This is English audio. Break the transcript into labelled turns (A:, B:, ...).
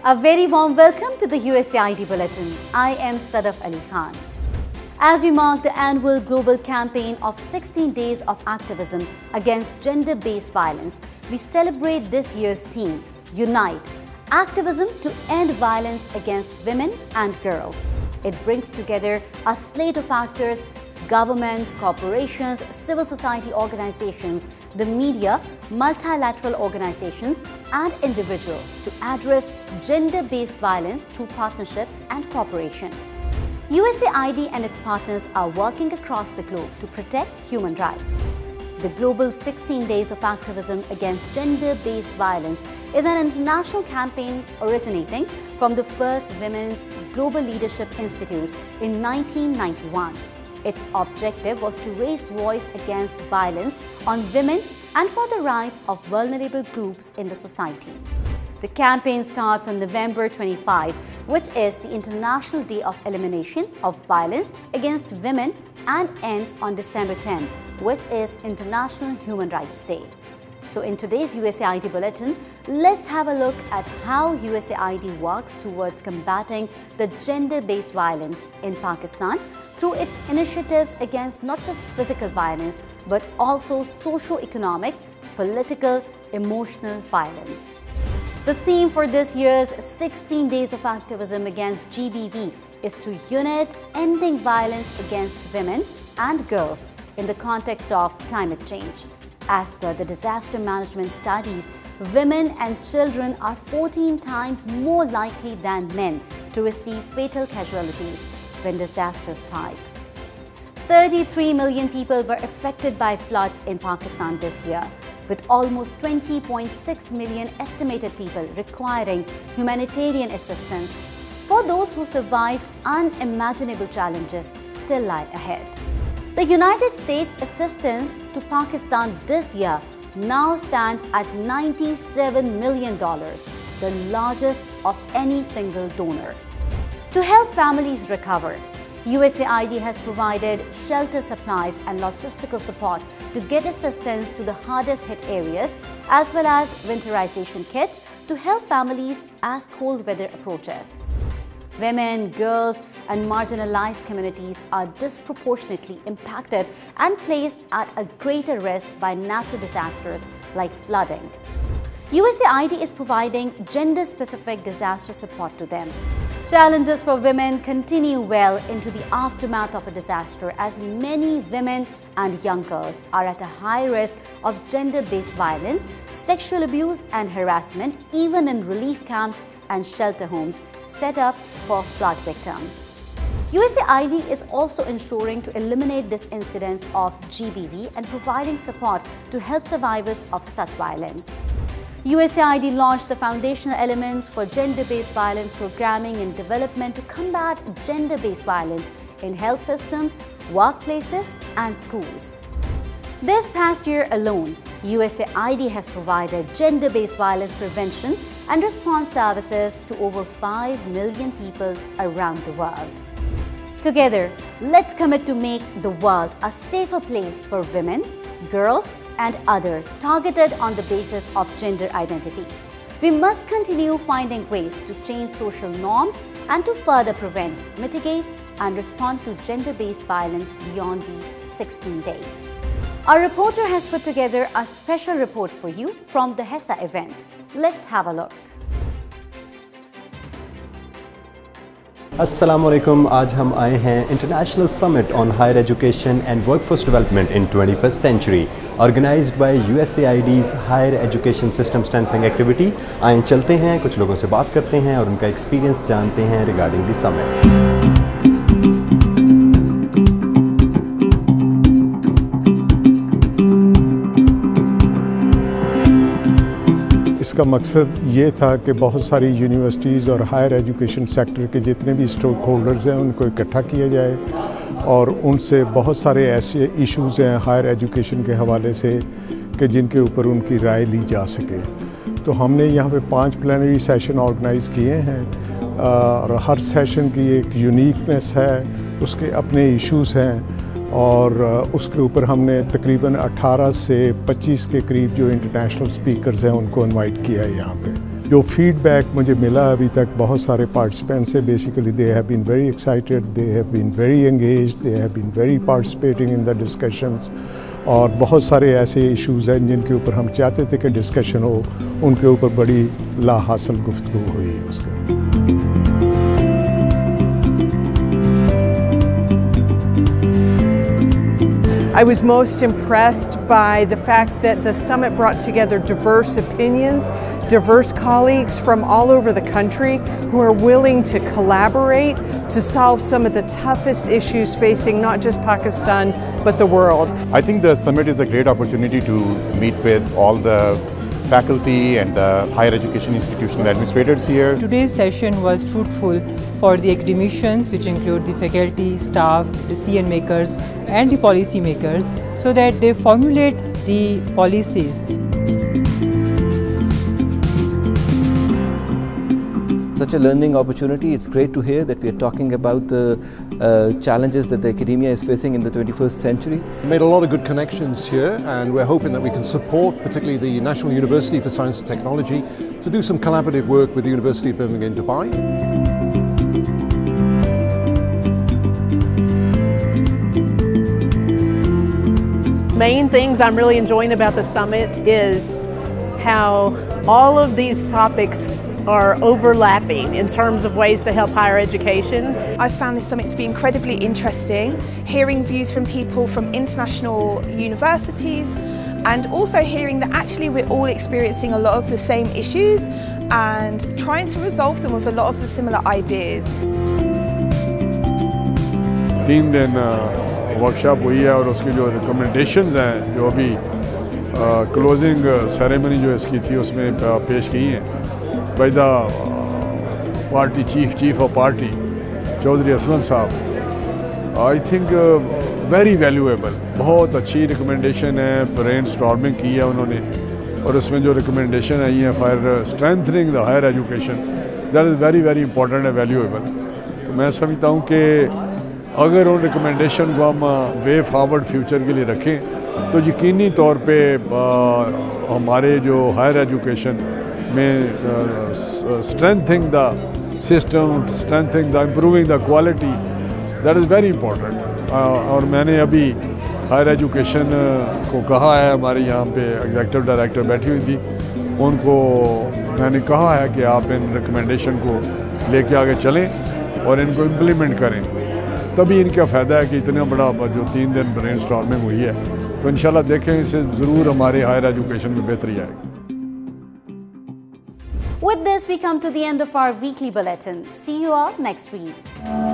A: A very warm welcome to the USAID Bulletin. I am Sadaf Ali Khan. As we mark the annual global campaign of 16 days of activism against gender-based violence, we celebrate this year's theme, Unite, Activism to End Violence Against Women and Girls. It brings together a slate of actors, governments, corporations, civil society organizations, the media, multilateral organizations, and individuals to address gender-based violence through partnerships and cooperation. USAID and its partners are working across the globe to protect human rights. The Global 16 Days of Activism Against Gender-Based Violence is an international campaign originating from the first Women's Global Leadership Institute in 1991. Its objective was to raise voice against violence on women and for the rights of vulnerable groups in the society. The campaign starts on November 25, which is the International Day of Elimination of Violence Against Women, and ends on December 10, which is International Human Rights Day. So in today's USAID Bulletin, let's have a look at how USAID works towards combating the gender-based violence in Pakistan through its initiatives against not just physical violence, but also socio-economic, political, emotional violence. The theme for this year's 16 Days of Activism Against GBV is to unite ending violence against women and girls in the context of climate change. As per the disaster management studies, women and children are 14 times more likely than men to receive fatal casualties when disaster strikes. 33 million people were affected by floods in Pakistan this year, with almost 20.6 million estimated people requiring humanitarian assistance. For those who survived, unimaginable challenges still lie ahead. The United States assistance to Pakistan this year now stands at $97 million, the largest of any single donor. To help families recover, USAID has provided shelter supplies and logistical support to get assistance to the hardest hit areas, as well as winterization kits to help families as cold weather approaches. Women, girls, and marginalized communities are disproportionately impacted and placed at a greater risk by natural disasters like flooding. USAID is providing gender-specific disaster support to them. Challenges for women continue well into the aftermath of a disaster, as many women and young girls are at a high risk of gender-based violence, sexual abuse, and harassment, even in relief camps and shelter homes set up for flood victims. USAID is also ensuring to eliminate this incidence of GBV and providing support to help survivors of such violence. USAID launched the foundational elements for gender-based violence programming and development to combat gender-based violence in health systems, workplaces, and schools. This past year alone, USAID has provided gender-based violence prevention and response services to over 5 million people around the world. Together, let's commit to make the world a safer place for women, girls, and others targeted on the basis of gender identity. We must continue finding ways to change social norms and to further prevent, mitigate, and respond to gender-based violence beyond these 16 days. Our reporter has put together a special report for you from the HESA event. Let's have a look.
B: अस्सलामुअलैकुम, आज हम आए हैं international summit on higher education and workforce development in 21st century organized by USAID's higher education system strengthening activity. आए चलते हैं, कुछ लोगों से बात करते हैं और उनका एक्सपीरियंस जानते हैं रिगार्डिंग द समिट।
C: इसका मकसद ये था कि बहुत सारी यूनिवर्सिटीज़ और हायर एजुकेशन सेक्टर के जितने भी स्टेक होल्डर्स हैं उनको इकट्ठा किया जाए और उनसे बहुत सारे ऐसे इश्यूज़ हैं हायर एजुकेशन के हवाले से कि जिनके ऊपर उनकी राय ली जा सके। तो हमने यहाँ पे 5 प्लेनरी सेशन ऑर्गेनाइज़ किए हैं और हर सेशन की एक यूनिकनेस है, उसके अपने इश्यूज़ हैं और उसके ऊपर हमने तकरीबन 18 से 25 के करीब जो इंटरनेशनल स्पीकर्स हैं उनको इनवाइट किया है यहाँ पे। जो फीडबैक मुझे मिला अभी तक बहुत सारे पार्टिसिपेंट्स से, basically they have been very excited, they have been very engaged, they have been very participating in the discussions. और बहुत सारे ऐसे इश्यूज़ हैं जिनके ऊपर हम चाहते थे कि डिस्कशन हो, उनके ऊपर बड़ी लाहासिल गुफ्तगू हुई है उसके।
D: I was most impressed by the fact that the summit brought together diverse opinions, diverse colleagues from all over the country who are willing to collaborate to solve some of the toughest issues facing not just Pakistan but the world.
E: I think the summit is a great opportunity to meet with all the faculty and the higher education institutional administrators here.
F: Today's session was fruitful for the academicians, which include the faculty, staff, decision makers and the policy makers, so that they formulate the policies.
G: Such a learning opportunity. It's great to hear that we are talking about the challenges that the academia is facing in the 21st century.
H: We made a lot of good connections here, and we're hoping that we can support particularly the National University for Science and Technology to do some collaborative work with the University of Birmingham in Dubai.
D: Main things I'm really enjoying about the summit is how all of these topics are overlapping in terms of ways to help higher education.
I: I found this summit to be incredibly interesting, hearing views from people from international universities and also hearing that actually we're all experiencing a lot of the same issues and trying to resolve them with a lot of the similar ideas.
J: 3 दिन workshop हुई है और उसकी जो recommendations हैं जो अभी closing ceremony जो इसकी थी उसमें पेश की हैं by the party chief of party Chaudhary Aslam साहब। आई थिंक वेरी वैल्यूएबल, बहुत अच्छी रिकमेंडेशन है, ब्रेन स्टॉर्मिंग की है उन्होंने और उसमें जो रिकमेंडेशन आई है for strengthening the higher education, that is very very important and valuable. तो मैं समझता हूँ कि अगर उन रिकमेंडेशन को हम वे फॉरवर्ड फ्यूचर के लिए रखें तो यकीनी तौर पे हमारे जो हायर एजुकेशन में strengthening the system, strengthening the improving the quality, that is very important. और मैंने अभी हायर एजुकेशन को कहा है, हमारे यहाँ पे एग्जीक्यूटिव डायरेक्टर बैठी हुई थी, उनको मैंने कहा है कि आप इन रिकमेंडेशन को लेके आगे चलें और इनको इम्प्लीमेंट करें, तभी इनका फ़ायदा है कि इतना बड़ा जो 3 दिन ब्रेन स्टॉर्मिंग हुई है तो इंशाल्लाह देखें इससे ज़रूर हमारे हायर एजुकेशन में बेहतरी आएगी।
A: With this, we come to the end of our weekly bulletin. See you all next week.